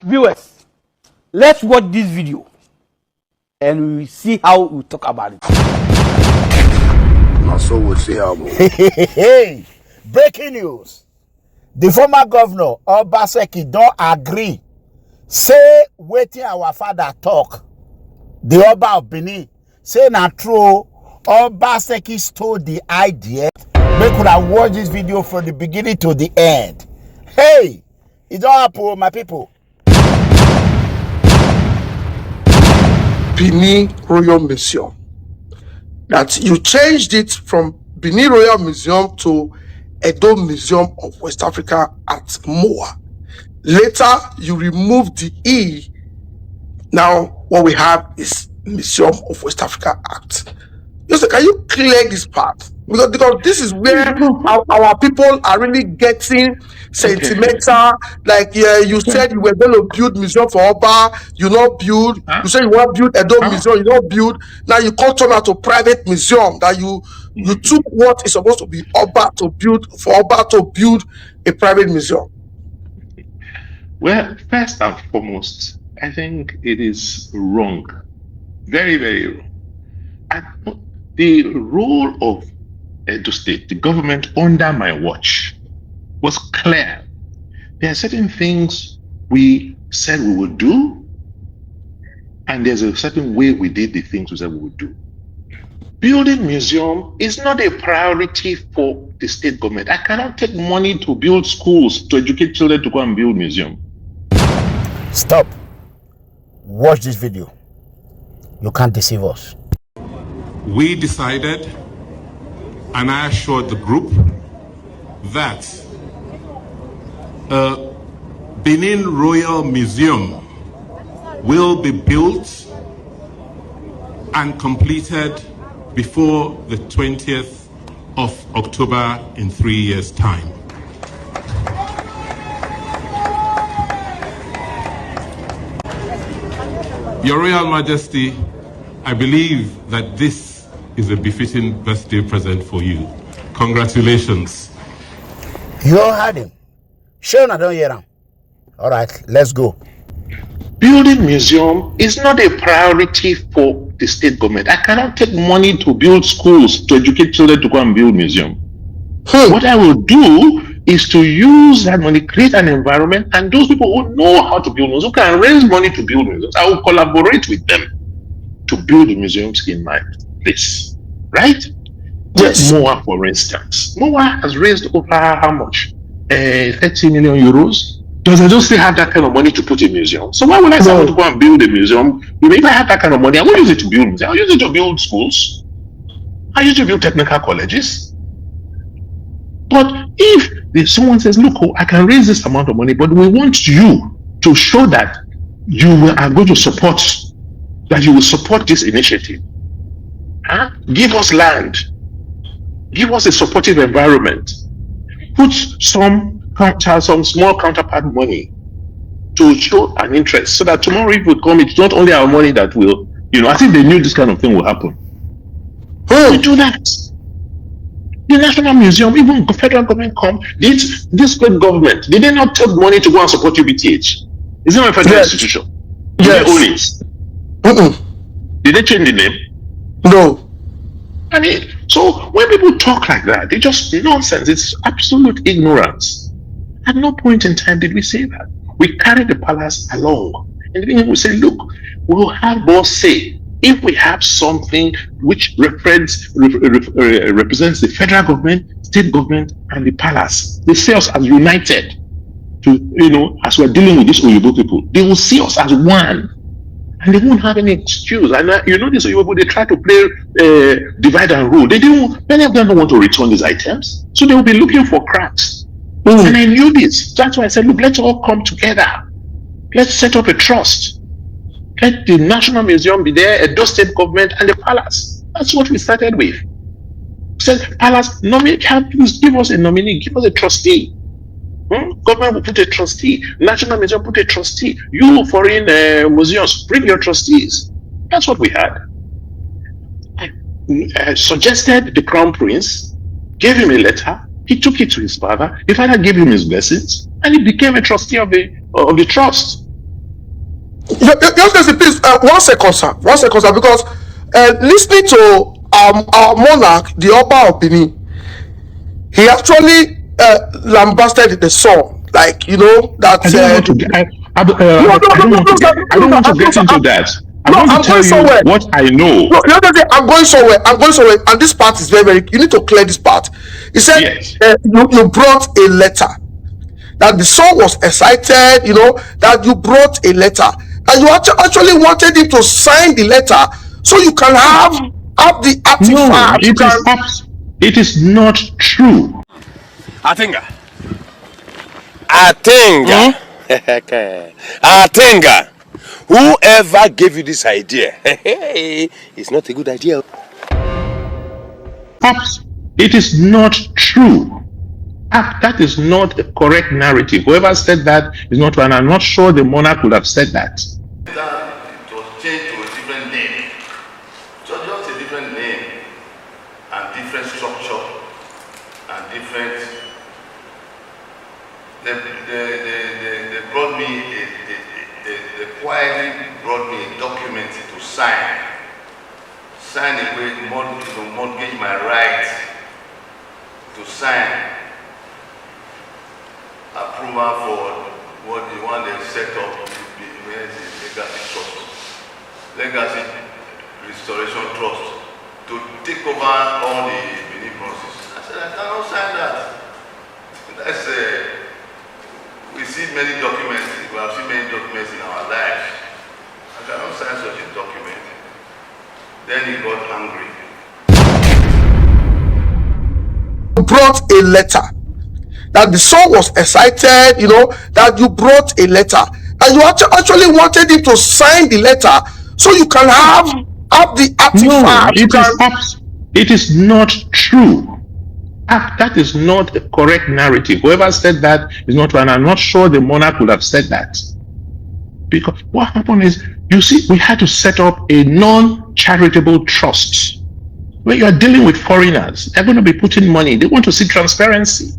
Viewers, let's watch this video and we will see how we talk about it. So we'll see how. Hey, breaking news. The former governor, Obaseki, don't agree. Say, waiting our father talk. The Oba of Benin, say na true, Obaseki stole the idea. We could have watched this video from the beginning to the end. Hey, it don't happen, my people. Benin Royal Museum. That you changed it from Benin Royal Museum to Edo Museum of West Africa at Mowaa. Later, you removed the E. Now, what we have is Museum of West Africa Act. Joseph, can you clear this part? Because this is where our people are really getting sentimental. Like, yeah, you said you were going to build museum for Oba, you not build. You said you want to build Edo Museum, you not build. Now you can't turn out to private museum. That you took what is supposed to be Oba to build for Oba to build a private museum. Well, first and foremost, I think it is wrong, very, very wrong. And the role of Edo State, the government under my watch, was clear. There are certain things we said we would do, and there's a certain way we did the things we said we would do. Building museum is not a priority for the state government. I cannot take money to build schools, to educate children to go and build museum. Stop. Watch this video. You can't deceive us. We decided, and I assured the group, that a Benin Royal Museum will be built and completed before the 20th of October in 3 years' time. Your Royal Majesty, I believe that this is a befitting birthday present for you. Congratulations. You all heard him. Sure, I don't hear him. All right, let's go. Building museum is not a priority for the state government. I cannot take money to build schools, to educate children to go and build museum. What I will do is to use that money, create an environment, and those people who know how to build museums, who can raise money to build museums, I will collaborate with them to build the museums in my place. Right? Yes. Mowaa, for instance. Mowaa has raised over how much? 30 million euros. Does Edo still have that kind of money to put in museum? So why would I say I want to go and build a museum? If I have that kind of money, I won't use it to build museums. I'll use it to build schools. I'll use it to build technical colleges. But if someone says, look, I can raise this amount of money, but we want you to show that you are going to support, that you will support this initiative. Give us land. Give us a supportive environment. Put some small counterpart money to show an interest, so that tomorrow if we come, it's not only our money that will, I think they knew this kind of thing will happen. We do that. The National Museum, even the federal government come, this state government, did they not take money to go and support UBTH? Is it not a federal institution? Did they own it? Did they change the name? No. I mean, so when people talk like that, they just nonsense. It's absolute ignorance. At no point in time did we say that. We carried the palace along. And then we say, look, we will have more say if we have something which represents the federal government, state government, and the palace. They see us as united to, as we're dealing with these Oyibo people. They will see us as one. And they won't have any excuse. And these Oyibo, they try to play divide and rule. Many of them don't want to return these items. So they will be looking for cracks. And I knew this. That's why I said, look, let's all come together. Let's set up a trust. Let the National Museum be there, Edo State government, and the palace. That's what we started with. We said, palace, please give us a nominee, give us a trustee. Government will put a trustee. National Museum put a trustee. You foreign museums, bring your trustees. That's what we had. I suggested the Crown Prince, gave him a letter. He took it to his father. His father gave him his blessings, and he became a trustee of the trust. Just please, 1 second, sir. 1 second, sir, because listening to our monarch, the Oba of Benin, he actually lambasted the song, like that. I don't want to get. I don't want to get. I don't want to get into that. I want to I'm tell going you somewhere. what I know. No, I'm going somewhere. And this part is very, very. You need to clear this part. He said Yes. you brought a letter. That the song was excited. That you brought a letter, and you actually wanted him to sign the letter so you can have the No, artifact. it is not true. Atinga. Atinga. Whoever gave you this idea, it's not a good idea. It is not true. That is not a correct narrative. Whoever said that is not true, and I'm not sure the monarch would have said that. It was changed to a different name. So just a different name and different structure and different. They brought me they quietly brought me a document to sign away, to mortgage my right to sign approval for what they want to set up legacy restoration trust to take over all the Benin process. I said, I cannot sign that. That's we see many documents. We have seen many documents in our lives. I cannot sign such a document. Then he got angry. Brought a letter. That the song was excited, that you brought a letter, and you actually wanted him to sign the letter so you can have the artifact. It is not true. That is not a correct narrative. Whoever said that is not true, and I'm not sure the monarch would have said that. Because what happened is, you see, we had to set up a non-charitable trust. When you are dealing with foreigners, they're going to be putting money. They want to see transparency.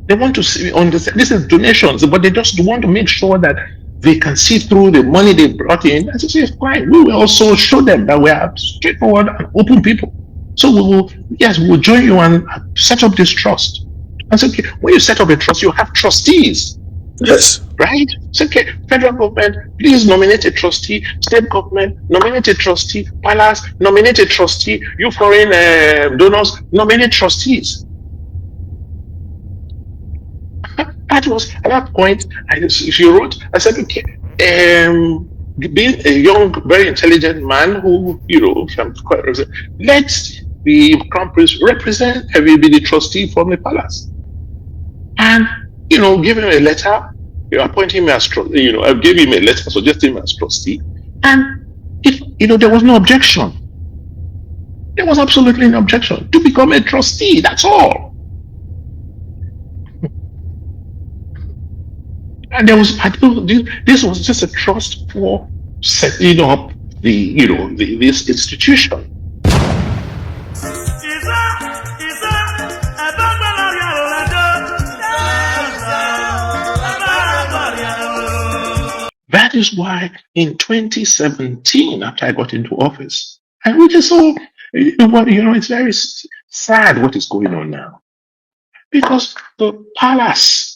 They want to see, understand, this is donations, but they just want to make sure that they can see through the money they brought in. And say, fine, we will also show them that we are straightforward and open people. So we will join you and set up this trust. And so, okay, when you set up a trust, you have trustees. Yes. Right? It's okay. Federal government, please nominate a trustee. State government, nominate a trustee. Palace, nominate a trustee. You foreign donors, nominate trustees. That was at that point. She wrote. I said, okay, being a young, very intelligent man who can quite let the crown prince represent everybody, trustee from the palace, and give him a letter. Appoint him as trustee. I gave him a letter suggesting him as trustee, and if there was no objection. There was absolutely no objection to become a trustee. That's all. And there was, this was just a trust for setting up this institution. That is why in 2017, after I got into office, and we just saw, it's very sad what is going on now, because the palace.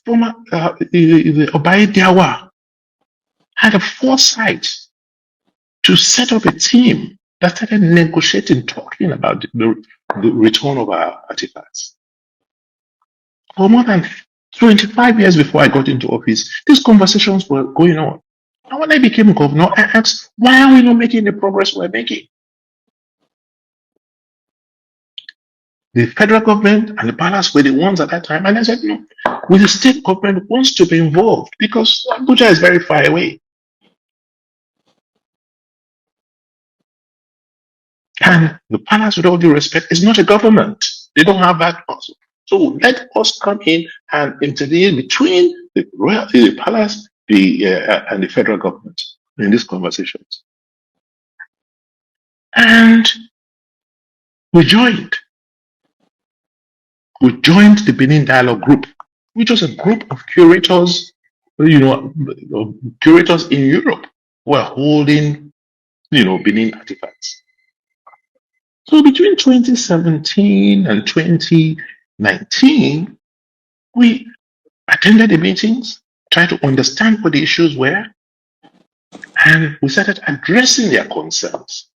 Former the Oba Erediauwa had a foresight to set up a team that started negotiating, talking about the return of our artifacts. For more than 25 years before I got into office, these conversations were going on. And when I became governor, I asked, why are we not making the progress we're making? The federal government and the palace were the ones at that time. And I said, no, the state government wants to be involved because Abuja is very far away. And the palace, with all due respect, is not a government. They don't have that also. So let us come in and intervene between the palace and the federal government in these conversations. And we joined. We joined the Benin Dialogue Group, which was a group of curators curators in Europe were holding, Benin artifacts. So between 2017 and 2019, we attended the meetings, tried to understand what the issues were, and we started addressing their concerns.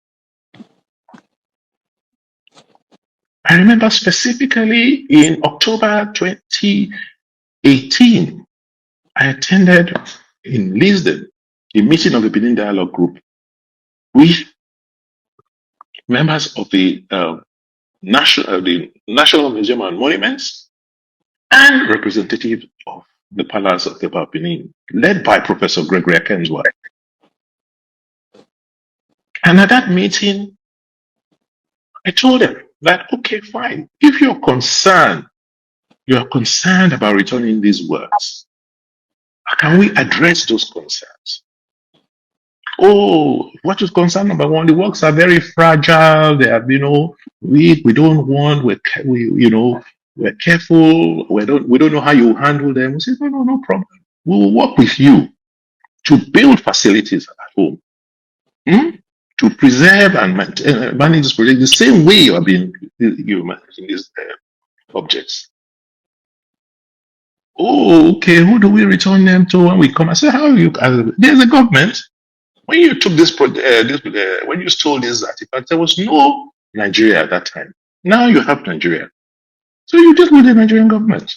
I remember specifically in October 2018, I attended in Lisbon a meeting of the Benin Dialogue Group with members of the National Museum and Monuments and representatives of the Palace of the Benin, led by Professor Gregory Akenzwa. And at that meeting, I told them that, okay, fine, if you are concerned about returning these works, how can we address those concerns? Oh, what is concern number one? The works are very fragile. They are, we don't want. We're careful. We don't know how you handle them. We say no problem. We will work with you to build facilities at home, to preserve and manage this project the same way you have been managing these objects. Oh, okay. Who do we return them to when we come? I said, how you? There's a government. When you took this project, when you stole these artifacts, there was no Nigeria at that time. Now you have Nigeria. So you deal with the Nigerian government.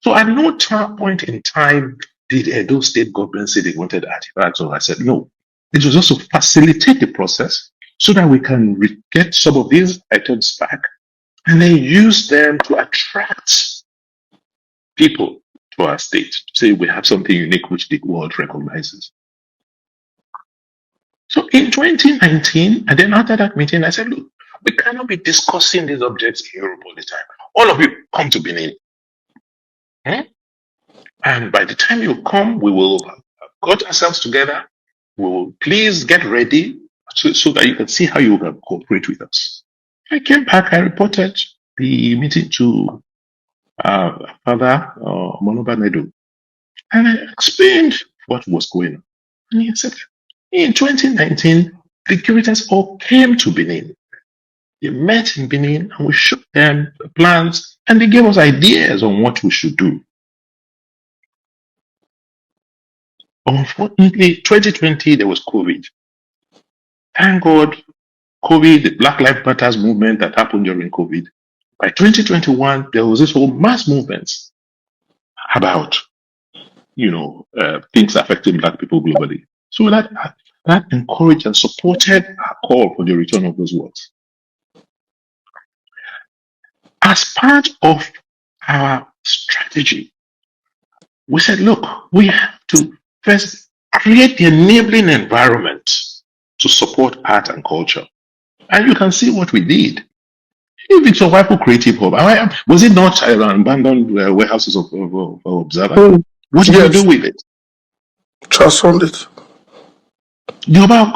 So at no point in time did Edo state government say they wanted artifacts, or I said no. It was also facilitate the process so that we can get some of these items back and then use them to attract people to our state. Say we have something unique which the world recognizes. So in 2019, and then after that meeting, I said, look, we cannot be discussing these objects in Europe all the time. All of you come to Benin. And by the time you come, we will have got ourselves together. We will please get ready so that you can see how you can cooperate with us. I came back, I reported the meeting to Father Monoba Nedu. And I explained what was going on. And he said, in 2019, the curators all came to Benin. They met in Benin and we showed them the plans and they gave us ideas on what we should do. Unfortunately, 2020, there was COVID. Thank God, COVID, the Black Lives Matter movement that happened during COVID. By 2021, there was this whole mass movement about, things affecting Black people globally. So that encouraged and supported our call for the return of those works. As part of our strategy, we said, look, we have to first create the enabling environment to support art and culture. And you can see what we did. If it's a Waipo Creative Hub, was it not abandoned warehouses of observers? What did we do with it? Transformed it. The Oba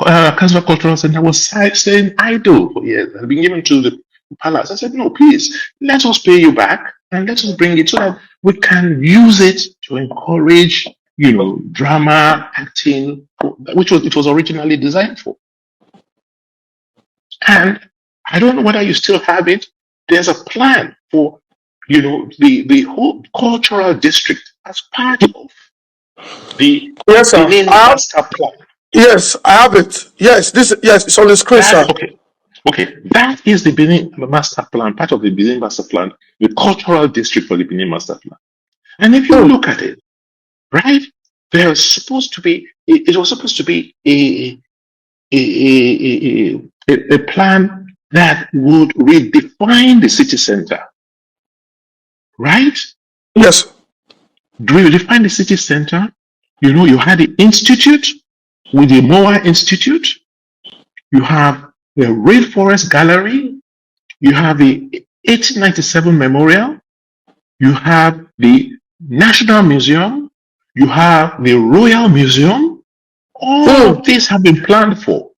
Cultural Center was saying idle for years. Had been given to the palace. I said, no, please, let us pay you back and let us bring it so that we can use it to encourage, drama, acting, which it was originally designed for. And I don't know whether you still have it. There's a plan for, the whole cultural district as part of the Benin master plan. Yes, I have it. Yes, it's on the screen, sir. Okay, that is the Benin master plan, part of the Benin master plan, the cultural district for the Benin master plan. And if you look at it, right, it was supposed to be a plan that would redefine the city center, right? Yes. Redefine the city center. You had the institute with the Mowaa Institute. You have the Rainforest Gallery. You have the 1897 Memorial. You have the National Museum. You have the Royal Museum. All of these have been planned for.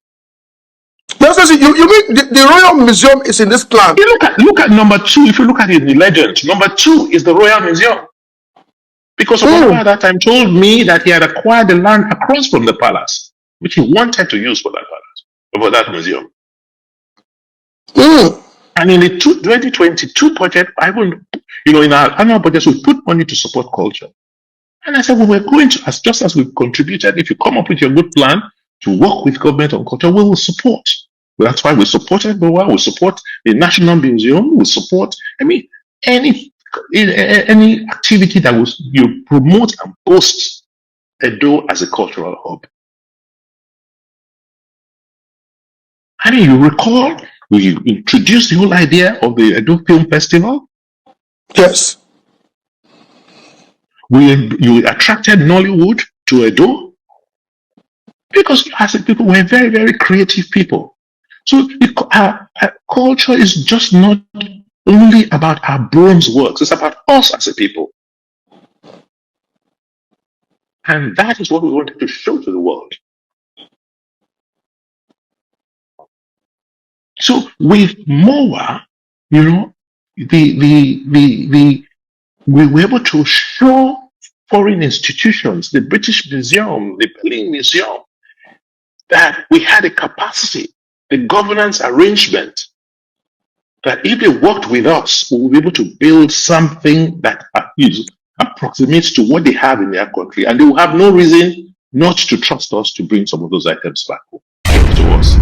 You mean the Royal Museum is in this plan? You look at number 2. If you look at it in the legend, number 2 is the Royal Museum. Because Oba at that time told me that he had acquired the land across from the palace, which he wanted to use for that palace, for that museum. And in the 2022 budget, I will, in our annual budget, we put money to support culture. And I said, well, we're going to, just as we've contributed, if you come up with your good plan to work with government on culture, we will support. Well, that's why we supported Mowaa, we support the National Museum, we support, any activity that will promote and boast Edo as a cultural hub. You recall, we introduced the whole idea of the Edo Film Festival. Yes. You attracted Nollywood to Edo because as a people, we're very, very creative people. So our culture is just not only about our bronze works, it's about us as a people. And that is what we wanted to show to the world. So with Mowaa, we were able to show foreign institutions, the British Museum, the Benin Museum, that we had a capacity, the governance arrangement, that if they worked with us, we will be able to build something that approximates to what they have in their country, and they will have no reason not to trust us to bring some of those items back home to us.